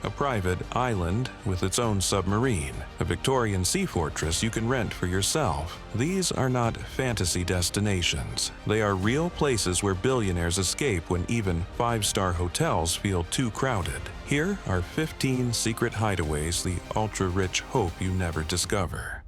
a private island with its own submarine, a Victorian sea fortress you can rent for yourself. These are not fantasy destinations. They are real places where billionaires escape when even five-star hotels feel too crowded. Here are 15 secret hideaways the ultra-rich hope you never discover.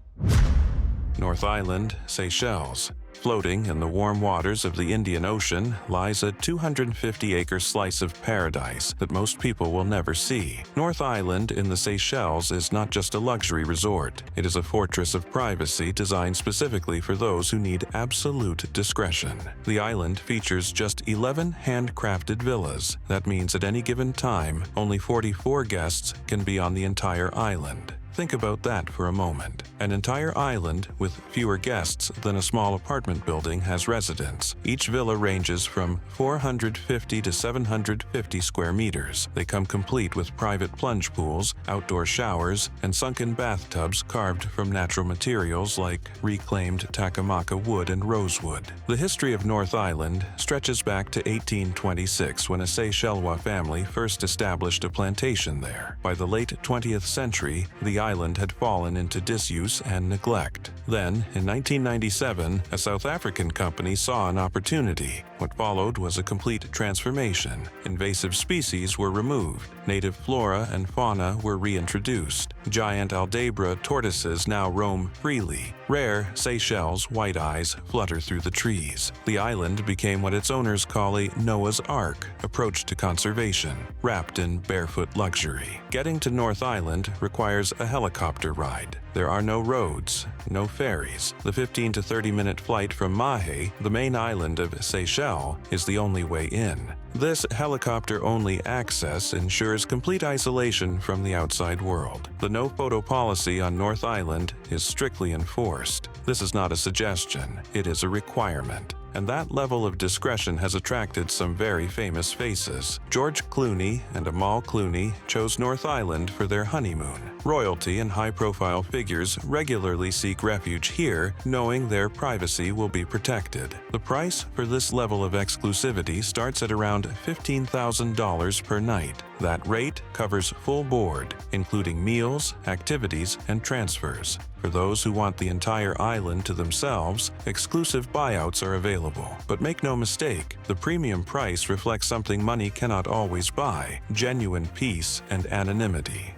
North Island, Seychelles. Floating in the warm waters of the Indian Ocean lies a 250-acre slice of paradise that most people will never see. North Island in the Seychelles is not just a luxury resort. It is a fortress of privacy designed specifically for those who need absolute discretion. The island features just 11 handcrafted villas. That means at any given time, only 44 guests can be on the entire island. Think about that for a moment. An entire island with fewer guests than a small apartment building has residents. Each villa ranges from 450 to 750 square meters. They come complete with private plunge pools, outdoor showers, and sunken bathtubs carved from natural materials like reclaimed Takamaka wood and rosewood. The history of North Island stretches back to 1826 when a Seychellois family first established a plantation there. By the late 20th century, the island had fallen into disuse and neglect. Then, in 1997, a South African company saw an opportunity. What followed was a complete transformation. Invasive species were removed. Native flora and fauna were reintroduced. Giant Aldabra tortoises now roam freely. Rare Seychelles white-eyes flutter through the trees. The island became what its owners call a Noah's Ark approach to conservation, wrapped in barefoot luxury. Getting to North Island requires a helicopter ride. There are no roads, no ferries. The 15 to 30-minute flight from Mahé, the main island of Seychelles, is the only way in. This helicopter-only access ensures complete isolation from the outside world. The no-photo policy on North Island is strictly enforced. This is not a suggestion, it is a requirement. And that level of discretion has attracted some very famous faces. George Clooney and Amal Clooney chose North Island for their honeymoon. Royalty and high-profile figures regularly seek refuge here, knowing their privacy will be protected. The price for this level of exclusivity starts at around $15,000 per night. That rate covers full board, including meals, activities, and transfers. For those who want the entire island to themselves, exclusive buyouts are available. But make no mistake, the premium price reflects something money cannot always buy: genuine peace and anonymity.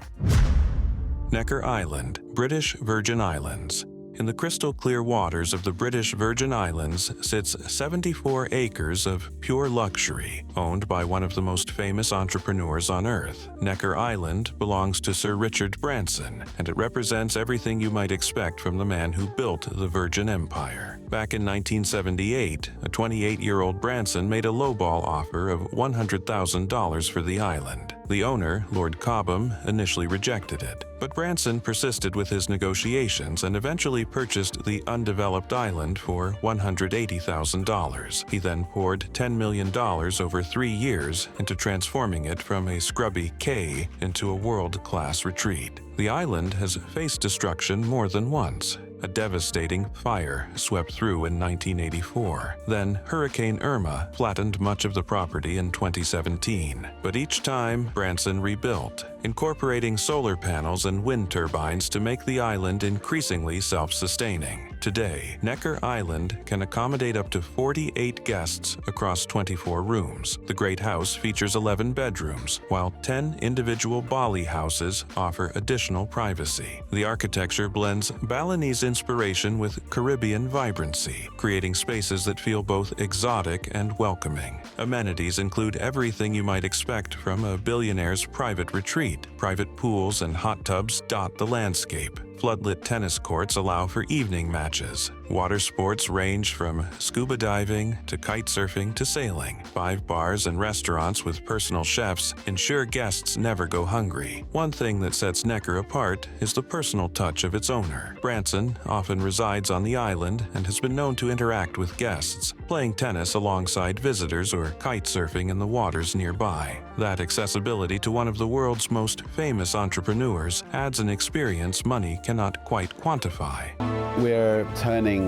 Necker Island, British Virgin Islands. In the crystal-clear waters of the British Virgin Islands sits 74 acres of pure luxury, owned by one of the most famous entrepreneurs on Earth. Necker Island belongs to Sir Richard Branson, and it represents everything you might expect from the man who built the Virgin Empire. Back in 1978, a 28-year-old Branson made a lowball offer of $100,000 for the island. The owner, Lord Cobham, initially rejected it, but Branson persisted with his negotiations and eventually purchased the undeveloped island for $180,000. He then poured $10 million over 3 years into transforming it from a scrubby cay into a world-class retreat. The island has faced destruction more than once. A devastating fire swept through in 1984. Then Hurricane Irma flattened much of the property in 2017. But each time, Branson rebuilt, incorporating solar panels and wind turbines to make the island increasingly self-sustaining. Today, Necker Island can accommodate up to 48 guests across 24 rooms. The Great House features 11 bedrooms, while 10 individual Bali houses offer additional privacy. The architecture blends Balinese inspiration with Caribbean vibrancy, creating spaces that feel both exotic and welcoming. Amenities include everything you might expect from a billionaire's private retreat. Private pools and hot tubs dot the landscape. Floodlit tennis courts allow for evening matches. Water sports range from scuba diving to kite surfing to sailing. 5 bars and restaurants with personal chefs ensure guests never go hungry. One thing that sets Necker apart is the personal touch of its owner. Branson often resides on the island and has been known to interact with guests, playing tennis alongside visitors or kite surfing in the waters nearby. That accessibility to one of the world's most famous entrepreneurs adds an experience money cannot quite quantify. We're turning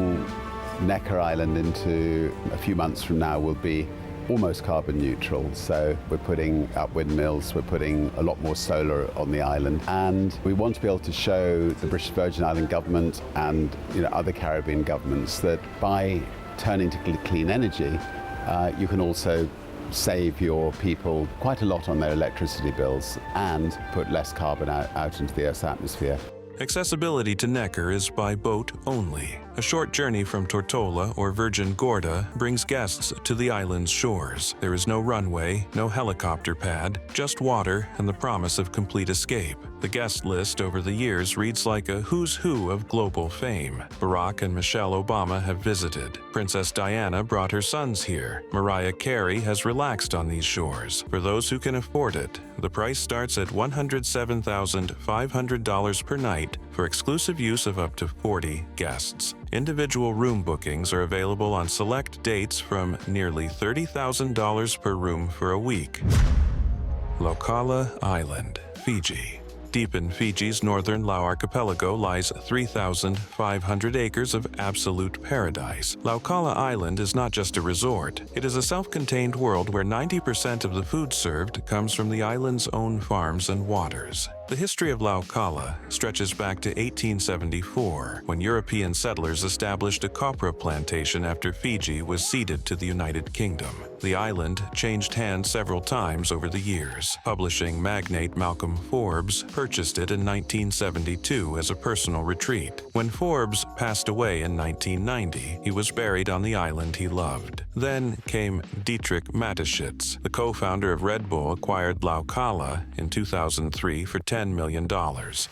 Necker Island into, a few months from now, will be almost carbon neutral. So we're putting up windmills, we're putting a lot more solar on the island, and we want to be able to show the British Virgin Island government and other Caribbean governments that by turning to clean energy, you can also save your people quite a lot on their electricity bills and put less carbon out into the Earth's atmosphere. Accessibility to Necker is by boat only. A short journey from Tortola or Virgin Gorda brings guests to the island's shores. There is no runway, no helicopter pad, just water and the promise of complete escape. The guest list over the years reads like a who's who of global fame. Barack and Michelle Obama have visited. Princess Diana brought her sons here. Mariah Carey has relaxed on these shores. For those who can afford it, the price starts at $107,500 per night for exclusive use of up to 40 guests. Individual room bookings are available on select dates from nearly $30,000 per room for a week. Laucala Island, Fiji. Deep in Fiji's northern Lau archipelago lies 3,500 acres of absolute paradise. Laucala Island is not just a resort. It is a self-contained world where 90% of the food served comes from the island's own farms and waters. The history of Laucala stretches back to 1874, when European settlers established a copra plantation after Fiji was ceded to the United Kingdom. The island changed hands several times over the years. Publishing magnate Malcolm Forbes purchased it in 1972 as a personal retreat. When Forbes passed away in 1990, he was buried on the island he loved. Then came Dietrich Mateschitz. The co-founder of Red Bull acquired Laucala in 2003 for $10 million.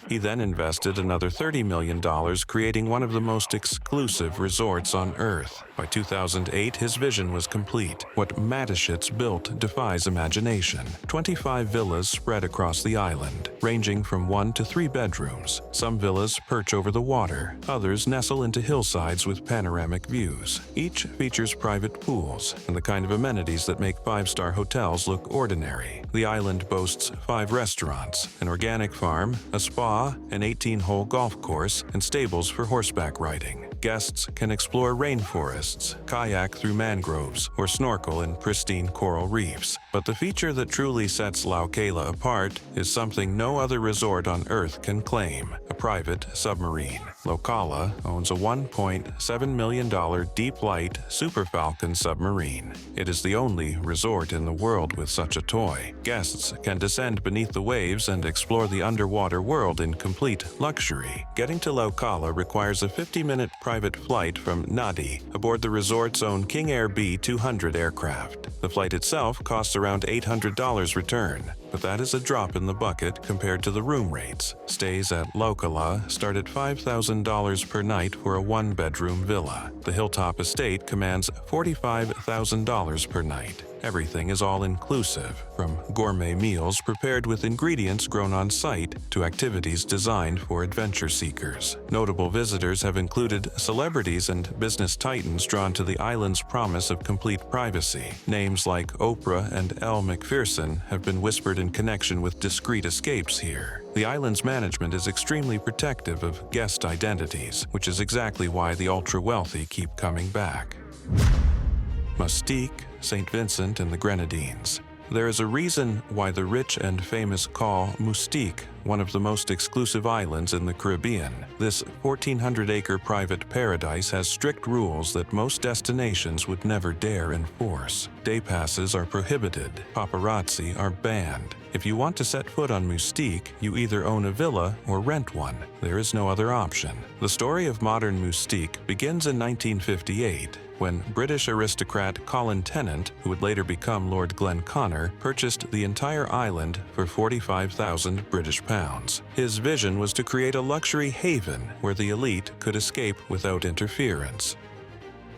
He then invested another $30 million, creating one of the most exclusive resorts on Earth. By 2008, his vision was complete. What Mateschitz built defies imagination. 25 villas spread across the island, ranging from 1 to 3 bedrooms. Some villas perch over the water, others nestle into hillsides with panoramic views. Each features private pools and the kind of amenities that make 5-star hotels look ordinary. The island boasts 5 restaurants, an organic farm, a spa, an 18-hole golf course, and stables for horseback riding. Guests can explore rainforests, kayak through mangroves, or snorkel in pristine coral reefs. But the feature that truly sets Laucala apart is something no other resort on Earth can claim: a private submarine. Laucala owns a $1.7 million deep-light Super Falcon submarine. It is the only resort in the world with such a toy. Guests can descend beneath the waves and explore the underwater world in complete luxury. Getting to Laucala requires a 50-minute private flight from Nadi aboard the resort's own King Air B200 aircraft. The flight itself costs around $800 return, but that is a drop in the bucket compared to the room rates. Stays at Laucala start at $5,000 per night for a 1-bedroom villa. The Hilltop Estate commands $45,000 per night. Everything is all-inclusive, from gourmet meals prepared with ingredients grown on site to activities designed for adventure seekers. Notable visitors have included celebrities and business titans drawn to the island's promise of complete privacy. Names like Oprah and Elle Macpherson have been whispered in connection with discreet escapes here. The island's management is extremely protective of guest identities, which is exactly why the ultra-wealthy keep coming back. Mustique, St. Vincent and the Grenadines. There is a reason why the rich and famous call Mustique one of the most exclusive islands in the Caribbean. This 1,400-acre private paradise has strict rules that most destinations would never dare enforce. Day passes are prohibited. Paparazzi are banned. If you want to set foot on Mustique, you either own a villa or rent one. There is no other option. The story of modern Mustique begins in 1958, when British aristocrat Colin Tennant, who would later become Lord Glenconner, purchased the entire island for 45,000 British pounds. His vision was to create a luxury haven where the elite could escape without interference.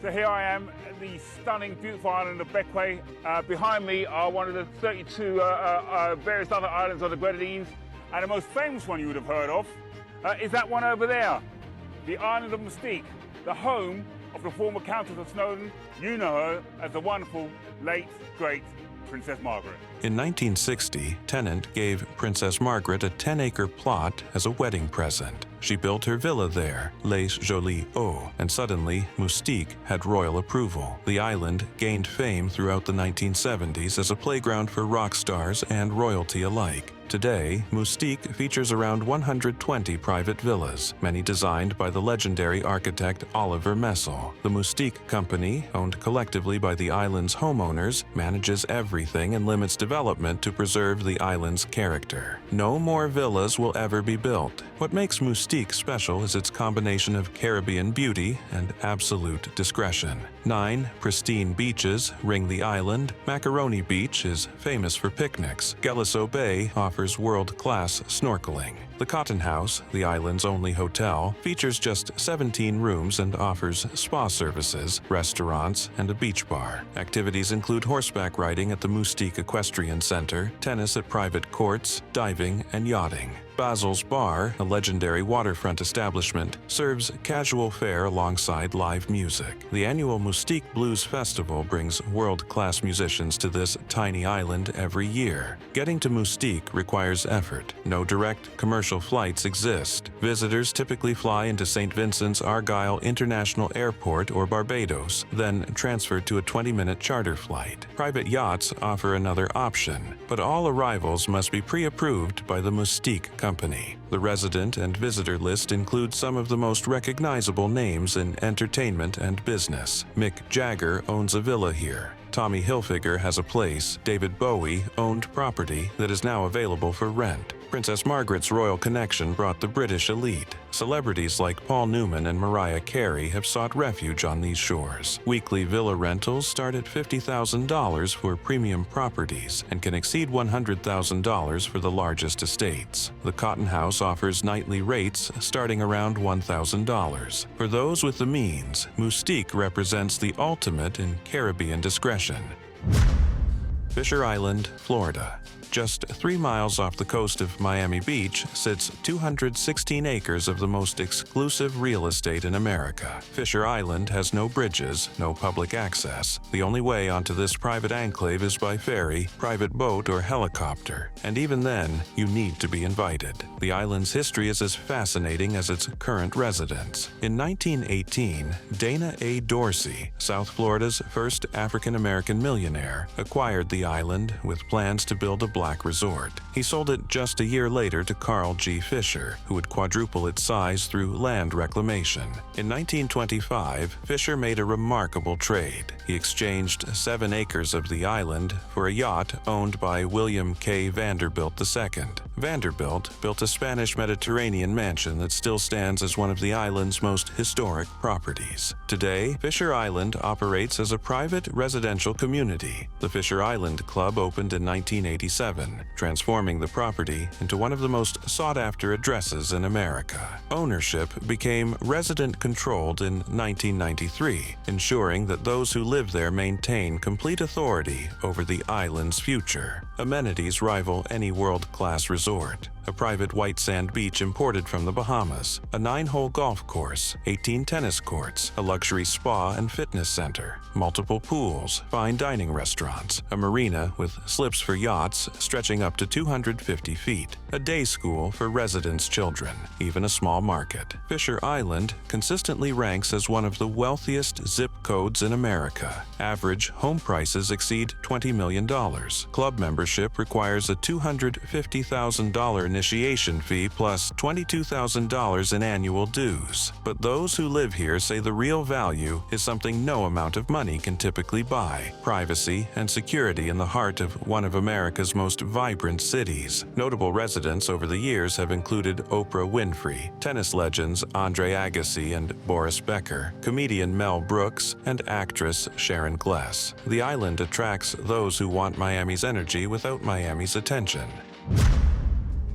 So here I am at the stunning, beautiful island of Bequia. Behind me are one of the 32 various other islands on the Grenadines, and the most famous one you would have heard of is that one over there, the island of Mustique, the home of the former Countess of Snowdon. You know her as the wonderful, late, great Princess Margaret. In 1960, Tennant gave Princess Margaret a 10-acre plot as a wedding present. She built her villa there, Les Jolies Hauts, and suddenly Moustique had royal approval. The island gained fame throughout the 1970s as a playground for rock stars and royalty alike. Today, Moustique features around 120 private villas, many designed by the legendary architect Oliver Messel. The Moustique Company, owned collectively by the island's homeowners, manages everything and limits development to preserve the island's character. No more villas will ever be built. What makes Moustique special is its combination of Caribbean beauty and absolute discretion. 9 pristine beaches ring the island. Macaroni Beach is famous for picnics. Geliso Bay offers world-class snorkeling. The Cotton House, the island's only hotel, features just 17 rooms and offers spa services, restaurants, and a beach bar. Activities include horseback riding at the Moustique Equestrian Center, tennis at private courts, diving, and yachting. Basil's Bar, a legendary waterfront establishment, serves casual fare alongside live music. The annual Moustique Blues Festival brings world-class musicians to this tiny island every year. Getting to Moustique requires effort. No direct commercial flights exist. Visitors typically fly into St. Vincent's Argyle International Airport or Barbados, then transfer to a 20-minute charter flight. Private yachts offer another option, but all arrivals must be pre-approved by the Moustique Company. The resident and visitor list includes some of the most recognizable names in entertainment and business. Mick Jagger owns a villa here. Tommy Hilfiger has a place. David Bowie owned property that is now available for rent. Princess Margaret's royal connection brought the British elite. Celebrities like Paul Newman and Mariah Carey have sought refuge on these shores. Weekly villa rentals start at $50,000 for premium properties and can exceed $100,000 for the largest estates. The Cotton House offers nightly rates starting around $1,000. For those with the means, Moustique represents the ultimate in Caribbean discretion. Fisher Island, Florida. Just 3 miles off the coast of Miami Beach sits 216 acres of the most exclusive real estate in America. Fisher Island has no bridges, no public access. The only way onto this private enclave is by ferry, private boat, or helicopter. And even then, you need to be invited. The island's history is as fascinating as its current residents. In 1918, Dana A. Dorsey, South Florida's first African-American millionaire, acquired the island with plans to build a black resort. He sold it just a year later to Carl G. Fisher, who would quadruple its size through land reclamation. In 1925, Fisher made a remarkable trade. He exchanged 7 acres of the island for a yacht owned by William K. Vanderbilt II. Vanderbilt built a Spanish Mediterranean mansion that still stands as one of the island's most historic properties. Today, Fisher Island operates as a private residential community. The Fisher Island Club opened in 1987, transforming the property into one of the most sought-after addresses in America. Ownership became resident-controlled in 1993, ensuring that those who live there maintain complete authority over the island's future. Amenities rival any world-class resort. A private white sand beach imported from the Bahamas, a 9-hole golf course, 18 tennis courts, a luxury spa and fitness center, multiple pools, fine dining restaurants, a marina with slips for yachts stretching up to 250 feet, a day school for residents' children, even a small market. Fisher Island consistently ranks as one of the wealthiest zip codes in America. Average home prices exceed $20 million. Club membership requires a $250,000 initiation fee plus $22,000 in annual dues. But those who live here say the real value is something no amount of money can typically buy: privacy and security in the heart of one of America's most vibrant cities. Notable residents over the years have included Oprah Winfrey, tennis legends Andre Agassi and Boris Becker, comedian Mel Brooks, and actress Sharon Gless. The island attracts those who want Miami's energy without Miami's attention.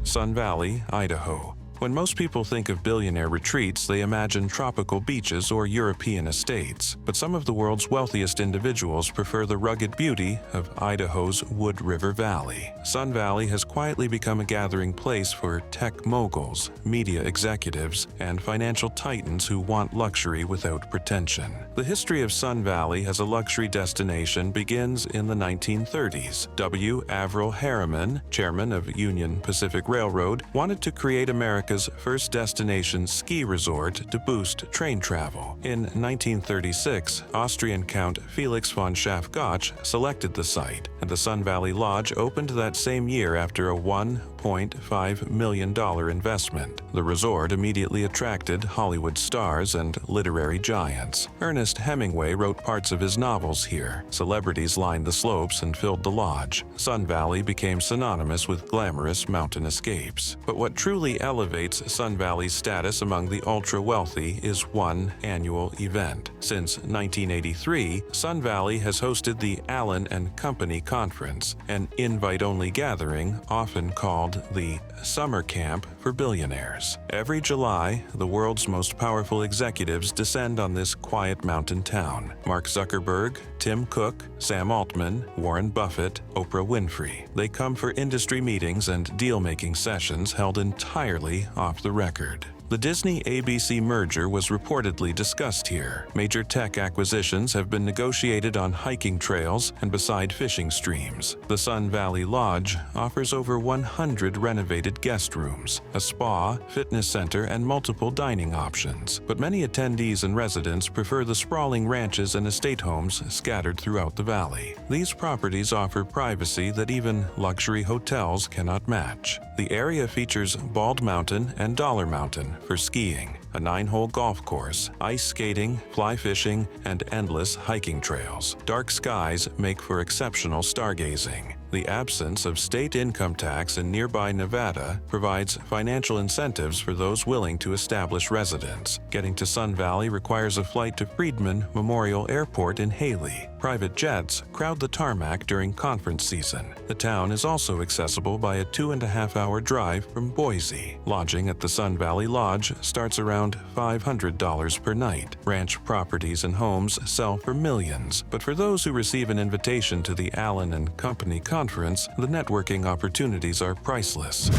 Sun Valley, Idaho. When most people think of billionaire retreats, they imagine tropical beaches or European estates. But some of the world's wealthiest individuals prefer the rugged beauty of Idaho's Wood River Valley. Sun Valley has quietly become a gathering place for tech moguls, media executives, and financial titans who want luxury without pretension. The history of Sun Valley as a luxury destination begins in the 1930s. W. Averell Harriman, chairman of Union Pacific Railroad, wanted to create America's first destination ski resort to boost train travel. In 1936, Austrian Count Felix von Schaff-Gotsch selected the site, and the Sun Valley Lodge opened that same year after a $1.5 million investment. The resort immediately attracted Hollywood stars and literary giants. Ernest Hemingway wrote parts of his novels here. Celebrities lined the slopes and filled the lodge. Sun Valley became synonymous with glamorous mountain escapes. But what truly elevates Sun Valley's status among the ultra-wealthy is one annual event. Since 1983, Sun Valley has hosted the Allen and Company Conference, an invite-only gathering often called the Summer Camp for Billionaires. Every July, the world's most powerful executives descend on this quiet mountain town. Mark Zuckerberg, Tim Cook, Sam Altman, Warren Buffett, Oprah Winfrey. They come for industry meetings and deal-making sessions held entirely off the record. The Disney-ABC merger was reportedly discussed here. Major tech acquisitions have been negotiated on hiking trails and beside fishing streams. The Sun Valley Lodge offers over 100 renovated guest rooms, a spa, fitness center, and multiple dining options. But many attendees and residents prefer the sprawling ranches and estate homes scattered throughout the valley. These properties offer privacy that even luxury hotels cannot match. The area features Bald Mountain and Dollar Mountain for skiing, a 9-hole golf course, ice skating, fly fishing, and endless hiking trails. Dark skies make for exceptional stargazing. The absence of state income tax in nearby Nevada provides financial incentives for those willing to establish residence. Getting to Sun Valley requires a flight to Friedman Memorial Airport in Haley. Private jets crowd the tarmac during conference season. The town is also accessible by a 2.5-hour drive from Boise. Lodging at the Sun Valley Lodge starts around $500 per night. Ranch properties and homes sell for millions, but for those who receive an invitation to the Allen and Company Conference, the networking opportunities are priceless.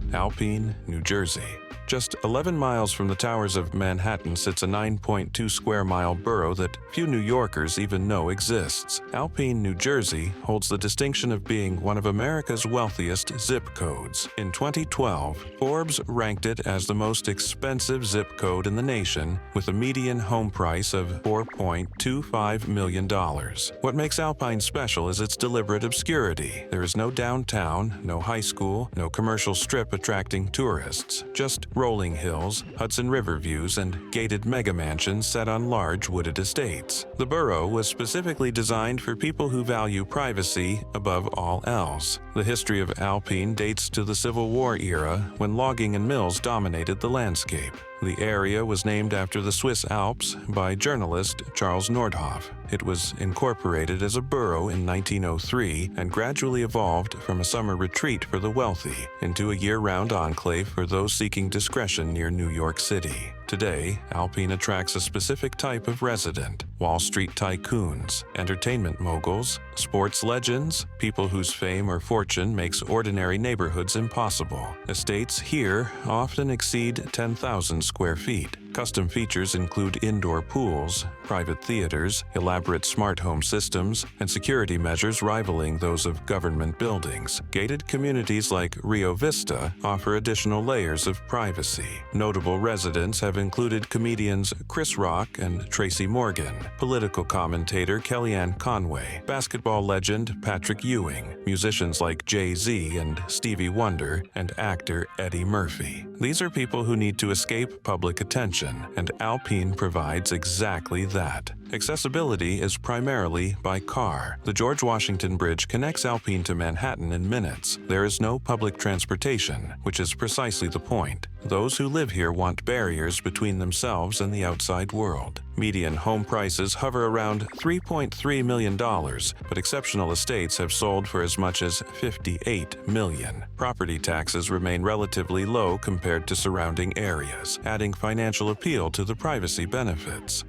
Alpena, New Jersey. Just 11 miles from the towers of Manhattan sits a 9.2-square-mile borough that few New Yorkers even know exists. Alpena, New Jersey holds the distinction of being one of America's wealthiest zip codes. In 2012, Forbes ranked it as the most expensive zip code in the nation, with a median home price of $4.25 million. What makes Alpena special is its deliberate obscurity. There is no downtown, no high school, no commercial strip attracting tourists, just rolling hills, Hudson River views, and gated mega-mansions set on large wooded estates. The borough was specifically designed for people who value privacy above all else. The history of Alpena dates to the Civil War era, when logging and mills dominated the landscape. The area was named after the Swiss Alps by journalist Charles Nordhoff. It was incorporated as a borough in 1903 and gradually evolved from a summer retreat for the wealthy into a year-round enclave for those seeking discretion near New York City. Today, Alpena attracts a specific type of resident: Wall Street tycoons, entertainment moguls, sports legends, people whose fame or fortune makes ordinary neighborhoods impossible. Estates here often exceed 10,000 square feet. Custom features include indoor pools, private theaters, elaborate smart home systems, and security measures rivaling those of government buildings. Gated communities like Rio Vista offer additional layers of privacy. Notable residents have included comedians Chris Rock and Tracy Morgan, political commentator Kellyanne Conway, basketball legend Patrick Ewing, musicians like Jay-Z and Stevie Wonder, and actor Eddie Murphy. These are people who need to escape public attention, and Alpena provides exactly that. Accessibility is primarily by car. The George Washington Bridge connects Alpine to Manhattan in minutes. There is no public transportation, which is precisely the point. Those who live here want barriers between themselves and the outside world. Median home prices hover around $3.3 million, but exceptional estates have sold for as much as $58 million. Property taxes remain relatively low compared to surrounding areas, adding financial appeal to the privacy benefits.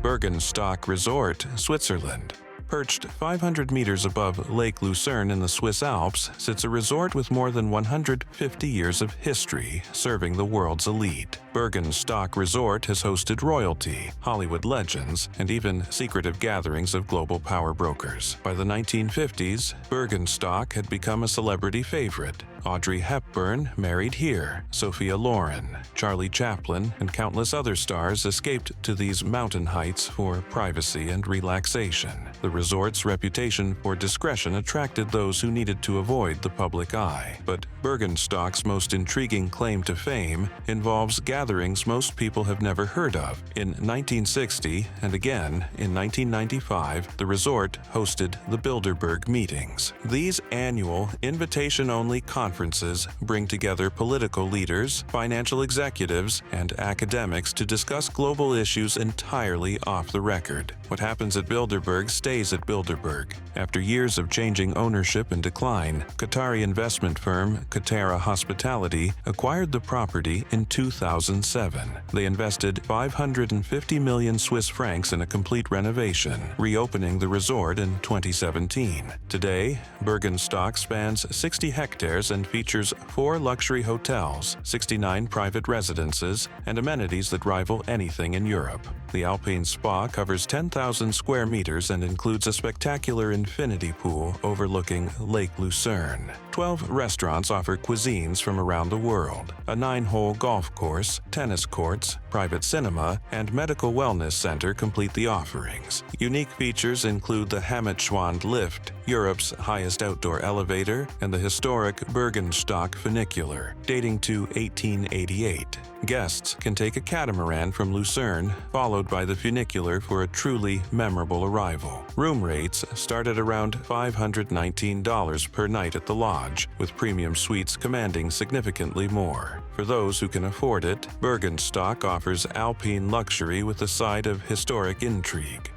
Bergenstock Resort, Switzerland. Perched 500 meters above Lake Lucerne in the Swiss Alps sits a resort with more than 150 years of history serving the world's elite. Bergenstock Resort has hosted royalty, Hollywood legends, and even secretive gatherings of global power brokers. By the 1950s, Bergenstock had become a celebrity favorite. Audrey Hepburn married here, Sophia Loren, Charlie Chaplin, and countless other stars escaped to these mountain heights for privacy and relaxation. The resort's reputation for discretion attracted those who needed to avoid the public eye. But Bergenstock's most intriguing claim to fame involves gatherings most people have never heard of. In 1960 and again in 1995, the resort hosted the Bilderberg meetings. These annual, invitation-only conferences bring together political leaders, financial executives, and academics to discuss global issues entirely off the record. What happens at Bilderberg stays at Bilderberg. After years of changing ownership and decline, Qatari investment firm Qatara Hospitality acquired the property in 2007. They invested 550 million Swiss francs in a complete renovation, reopening the resort in 2017. Today, Bergenstock spans 60 hectares and features 4 luxury hotels, 69 private residences, and amenities that rival anything in Europe. The Alpine Spa covers 10,000 square meters and includes a spectacular infinity pool overlooking Lake Lucerne. 12 restaurants offer cuisines from around the world. A 9-hole golf course, tennis courts, private cinema, and medical wellness center complete the offerings. Unique features include the Hammetschwand lift, Europe's highest outdoor elevator, and the historic Bergenstock funicular, dating to 1888. Guests can take a catamaran from Lucerne, followed by the funicular for a truly memorable arrival. Room rates start at around $519 per night at the lodge, with premium suites commanding significantly more. For those who can afford it, Bergenstock offers Alpine luxury with a side of historic intrigue.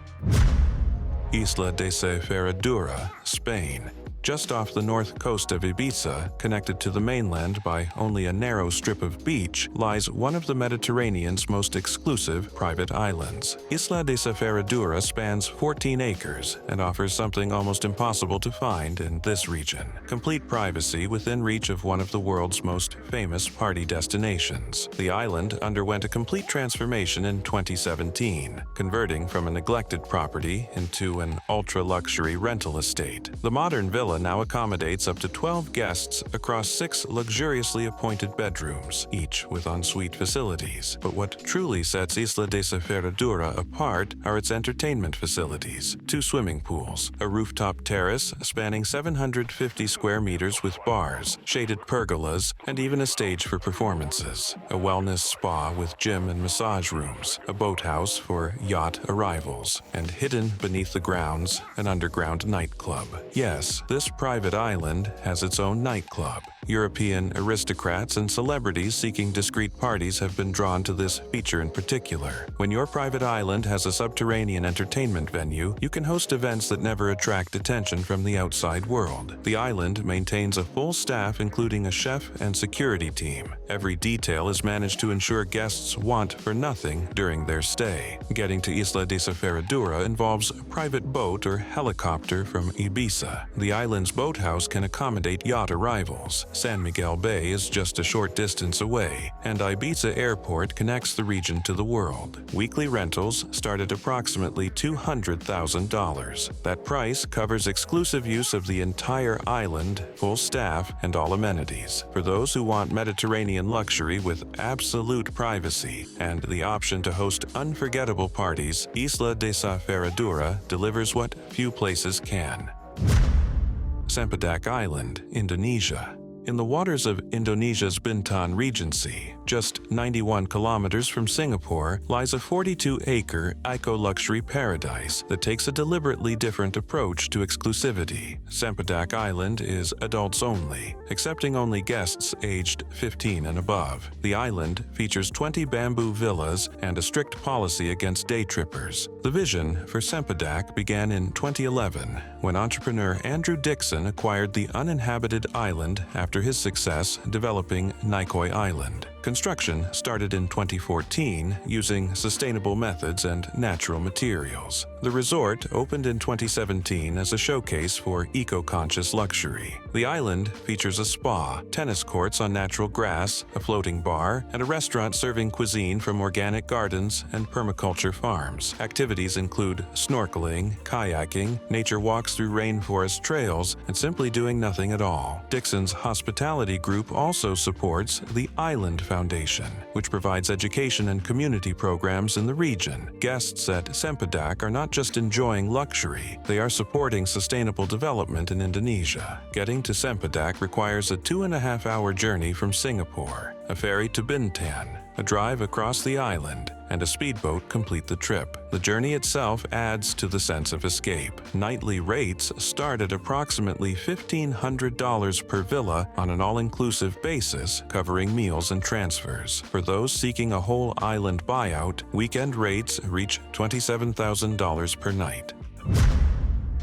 Isla de Ferradura, Spain. Just off the north coast of Ibiza, connected to the mainland by only a narrow strip of beach, lies one of the Mediterranean's most exclusive private islands. Isla de Ferradura spans 14 acres and offers something almost impossible to find in this region: complete privacy within reach of one of the world's most famous party destinations. The island underwent a complete transformation in 2017, converting from a neglected property into an ultra-luxury rental estate. The modern villa now accommodates up to 12 guests across 6 luxuriously appointed bedrooms, each with ensuite facilities. But what truly sets Isla de Ferradura apart are its entertainment facilities: 2 swimming pools, a rooftop terrace spanning 750 square meters with bars, shaded pergolas, and even a stage for performances, a wellness spa with gym and massage rooms, a boathouse for yacht arrivals, and hidden beneath the grounds, an underground nightclub. Yes, this private island has its own nightclub. European aristocrats and celebrities seeking discreet parties have been drawn to this feature in particular. When your private island has a subterranean entertainment venue, you can host events that never attract attention from the outside world. The island maintains a full staff including a chef and security team. Every detail is managed to ensure guests want for nothing during their stay. Getting to Isla de Ferradura involves a private boat or helicopter from Ibiza. The island's boathouse can accommodate yacht arrivals. San Miguel Bay is just a short distance away, and Ibiza Airport connects the region to the world. Weekly rentals start at approximately $200,000. That price covers exclusive use of the entire island, full staff, and all amenities. For those who want Mediterranean luxury with absolute privacy and the option to host unforgettable parties, Isla de Ferradura delivers what few places can. Sempedak Island, Indonesia. In the waters of Indonesia's Bintan Regency, just 91 kilometers from Singapore, lies a 42-acre eco-luxury paradise that takes a deliberately different approach to exclusivity. Sempedak Island is adults only, accepting only guests aged 15 and above. The island features 20 bamboo villas and a strict policy against day trippers. The vision for Sempedak began in 2011, when entrepreneur Andrew Dixon acquired the uninhabited island after his success developing Nikoi Island. Construction started in 2014 using sustainable methods and natural materials. The resort opened in 2017 as a showcase for eco-conscious luxury. The island features a spa, tennis courts on natural grass, a floating bar, and a restaurant serving cuisine from organic gardens and permaculture farms. Activities include snorkeling, kayaking, nature walks through rainforest trails, and simply doing nothing at all. Dixon's hospitality group also supports the Island Foundation, which provides education and community programs in the region. Guests at Sempedak are not just enjoying luxury, they are supporting sustainable development in Indonesia. Getting to Sempedak requires a 2.5-hour journey from Singapore, a ferry to Bintan, a drive across the island, and a speedboat complete the trip. The journey itself adds to the sense of escape. Nightly rates start at approximately $1,500 per villa on an all-inclusive basis, covering meals and transfers. For those seeking a whole island buyout, weekend rates reach $27,000 per night.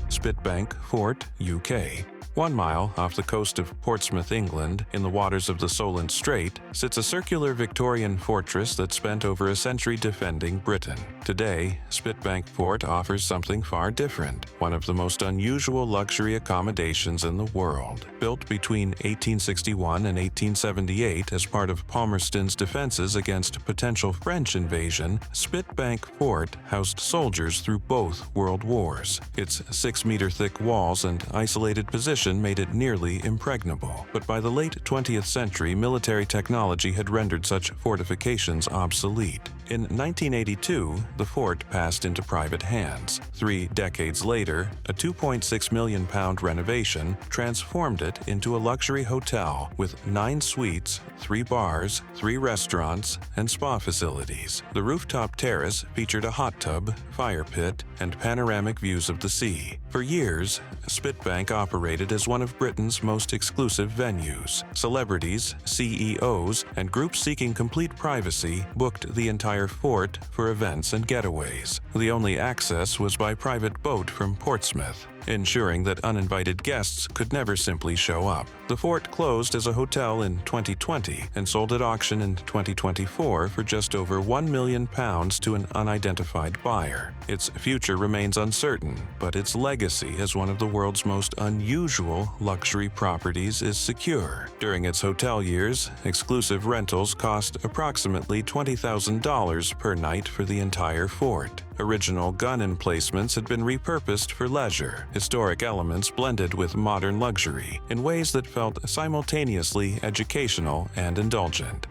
Spitbank Fort, UK. 1 mile off the coast of Portsmouth, England, in the waters of the Solent Strait, sits a circular Victorian fortress that spent over a century defending Britain. Today, Spitbank Fort offers something far different, one of the most unusual luxury accommodations in the world. Built between 1861 and 1878 as part of Palmerston's defenses against potential French invasion, Spitbank Fort housed soldiers through both world wars. Its 6-meter-thick walls and isolated position made it nearly impregnable. But by the late 20th century, military technology had rendered such fortifications obsolete. In 1982, the fort passed into private hands. 3 decades later, a £2.6 million renovation transformed it into a luxury hotel with 9 suites, 3 bars, 3 restaurants, and spa facilities. The rooftop terrace featured a hot tub, fire pit, and panoramic views of the sea. For years, Spitbank operated as one of Britain's most exclusive venues. Celebrities, CEOs, and groups seeking complete privacy booked the entire fort for events and getaways. The only access was by private boat from Portsmouth, ensuring that uninvited guests could never simply show up. The fort closed as a hotel in 2020 and sold at auction in 2024 for just over £1 million to an unidentified buyer. Its future remains uncertain, but its legacy as one of the world's most unusual luxury properties is secure. During its hotel years, exclusive rentals cost approximately $20,000 per night for the entire fort. Original gun emplacements had been repurposed for leisure, historic elements blended with modern luxury in ways that felt simultaneously educational and indulgent.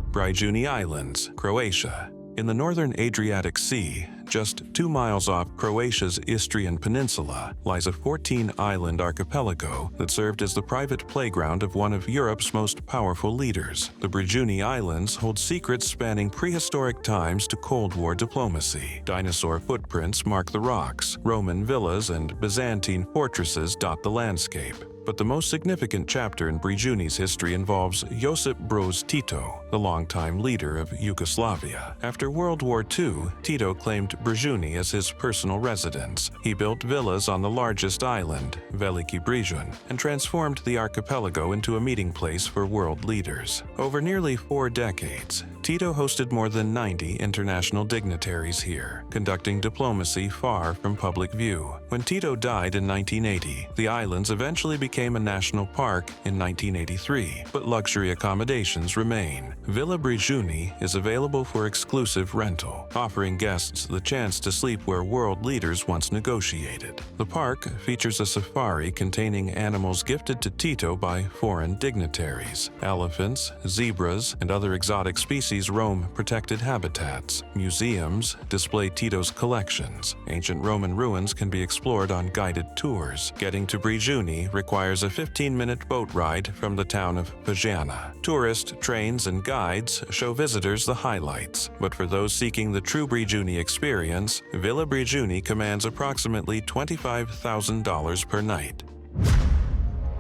Brijuni Islands, Croatia. In the northern Adriatic Sea, just 2 miles off Croatia's Istrian Peninsula, lies a 14-island archipelago that served as the private playground of one of Europe's most powerful leaders. The Brijuni Islands hold secrets spanning prehistoric times to Cold War diplomacy. Dinosaur footprints mark the rocks, Roman villas and Byzantine fortresses dot the landscape. But the most significant chapter in Brijuni's history involves Josip Broz Tito, the longtime leader of Yugoslavia. After World War II, Tito claimed Brijuni as his personal residence. He built villas on the largest island, Veliki Brijun, and transformed the archipelago into a meeting place for world leaders. Over nearly 4 decades, Tito hosted more than 90 international dignitaries here, conducting diplomacy far from public view. When Tito died in 1980, the islands eventually became a national park in 1983, but luxury accommodations remain. Villa Brijuni is available for exclusive rental, offering guests the chance to sleep where world leaders once negotiated. The park features a safari containing animals gifted to Tito by foreign dignitaries. Elephants, zebras, and other exotic species roam protected habitats. Museums display Tito's collections. Ancient Roman ruins can be explored on guided tours. Getting to Brijuni requires requires a 15-minute boat ride from the town of Pajana. Tourist trains and guides show visitors the highlights, but for those seeking the true Brigiuni experience, Villa Brigiuni commands approximately $25,000 per night.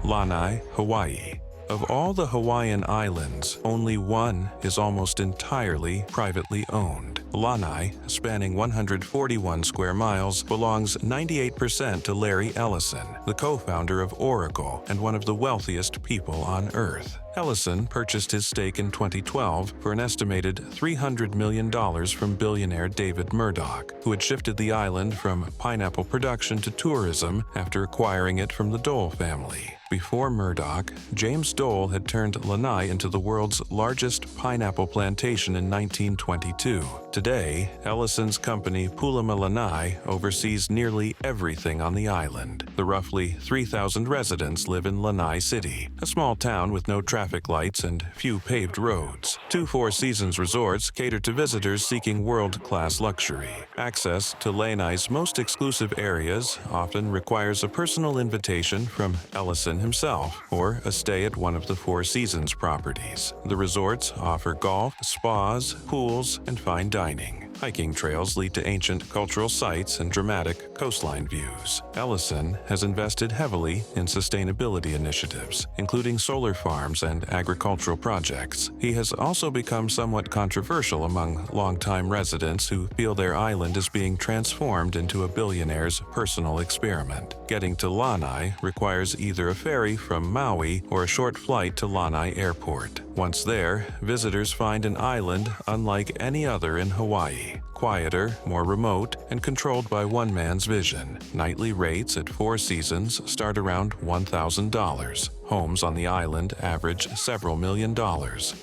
Lanai, Hawaii. Of all the Hawaiian islands, only one is almost entirely privately owned. Lanai, spanning 141 square miles, belongs 98% to Larry Ellison, the co-founder of Oracle and one of the wealthiest people on Earth. Ellison purchased his stake in 2012 for an estimated $300 million from billionaire David Murdoch, who had shifted the island from pineapple production to tourism after acquiring it from the Dole family. Before Murdoch, James Dole had turned Lanai into the world's largest pineapple plantation in 1922. Today, Ellison's company Pulama Lanai oversees nearly everything on the island. The roughly 3,000 residents live in Lanai City, a small town with no traffic lights and few paved roads. Two Four Seasons resorts cater to visitors seeking world-class luxury. Access to Lanai's most exclusive areas often requires a personal invitation from Ellison himself or a stay at one of the Four Seasons properties. The resorts offer golf, spas, pools, and fine dining. Hiking trails lead to ancient cultural sites and dramatic coastline views. Ellison has invested heavily in sustainability initiatives, including solar farms and agricultural projects. He has also become somewhat controversial among longtime residents who feel their island is being transformed into a billionaire's personal experiment. Getting to Lanai requires either a ferry from Maui or a short flight to Lanai Airport. Once there, visitors find an island unlike any other in Hawaii. Quieter, more remote, and controlled by one man's vision. Nightly rates at Four Seasons start around $1,000. Homes on the island average several $million.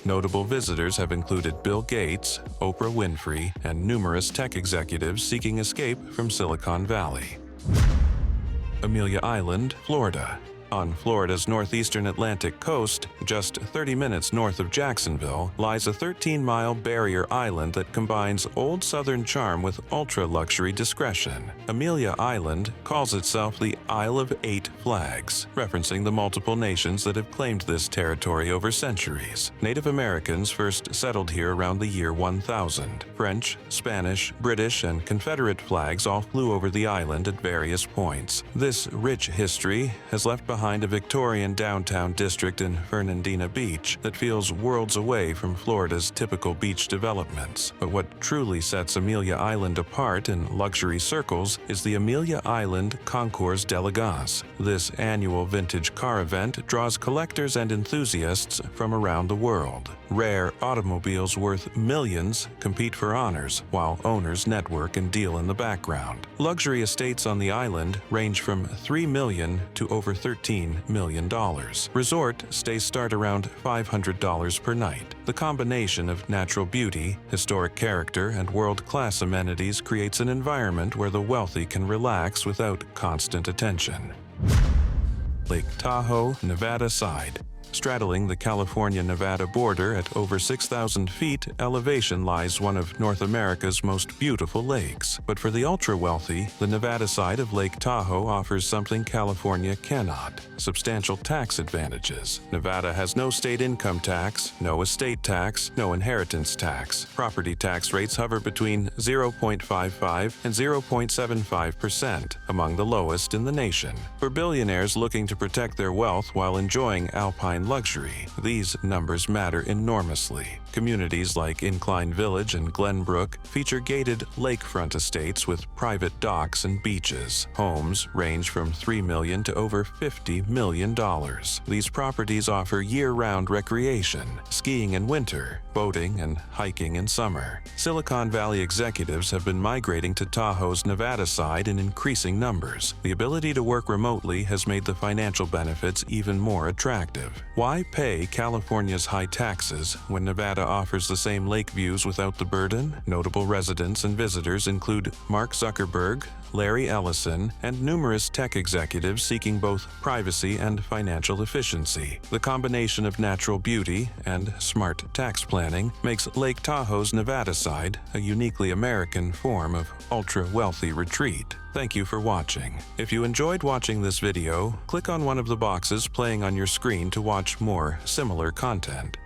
Notable visitors have included Bill Gates, Oprah Winfrey, and numerous tech executives seeking escape from Silicon Valley. Amelia Island, Florida. On Florida's northeastern Atlantic coast, just 30 minutes north of Jacksonville, lies a 13-mile barrier island that combines old Southern charm with ultra-luxury discretion. Amelia Island calls itself the Isle of Eight Flags, referencing the multiple nations that have claimed this territory over centuries. Native Americans first settled here around the year 1000. French, Spanish, British, and Confederate flags all flew over the island at various points. This rich history has left behind a Victorian downtown district in Fernandina Beach that feels worlds away from Florida's typical beach developments. But what truly sets Amelia Island apart in luxury circles is the Amelia Island Concours d'Elegance. This annual vintage car event draws collectors and enthusiasts from around the world. Rare automobiles worth millions compete for honors, while owners network and deal in the background. Luxury estates on the island range from $3 million to over $13 million. Resort stays start around $500 per night. The combination of natural beauty, historic character, and world-class amenities creates an environment where the wealthy can relax without constant attention. Lake Tahoe, Nevada side. Straddling the California-Nevada border at over 6,000 feet elevation lies one of North America's most beautiful lakes. But for the ultra-wealthy, the Nevada side of Lake Tahoe offers something California cannot: substantial tax advantages. Nevada has no state income tax, no estate tax, no inheritance tax. Property tax rates hover between 0.55 and 0.75%, among the lowest in the nation. For billionaires looking to protect their wealth while enjoying alpine luxury, these numbers matter enormously. Communities like Incline Village and Glenbrook feature gated lakefront estates with private docks and beaches. Homes range from $3 million to over $50 million. These properties offer year-round recreation, skiing in winter, boating, and hiking in summer. Silicon Valley executives have been migrating to Tahoe's Nevada side in increasing numbers. The ability to work remotely has made the financial benefits even more attractive. Why pay California's high taxes when Nevada offers the same lake views without the burden? Notable residents and visitors include Mark Zuckerberg, Larry Ellison, and numerous tech executives seeking both privacy and financial efficiency. The combination of natural beauty and smart tax planning makes Lake Tahoe's Nevada side a uniquely American form of ultra-wealthy retreat. Thank you for watching. If you enjoyed watching this video, click on one of the boxes playing on your screen to watch more similar content.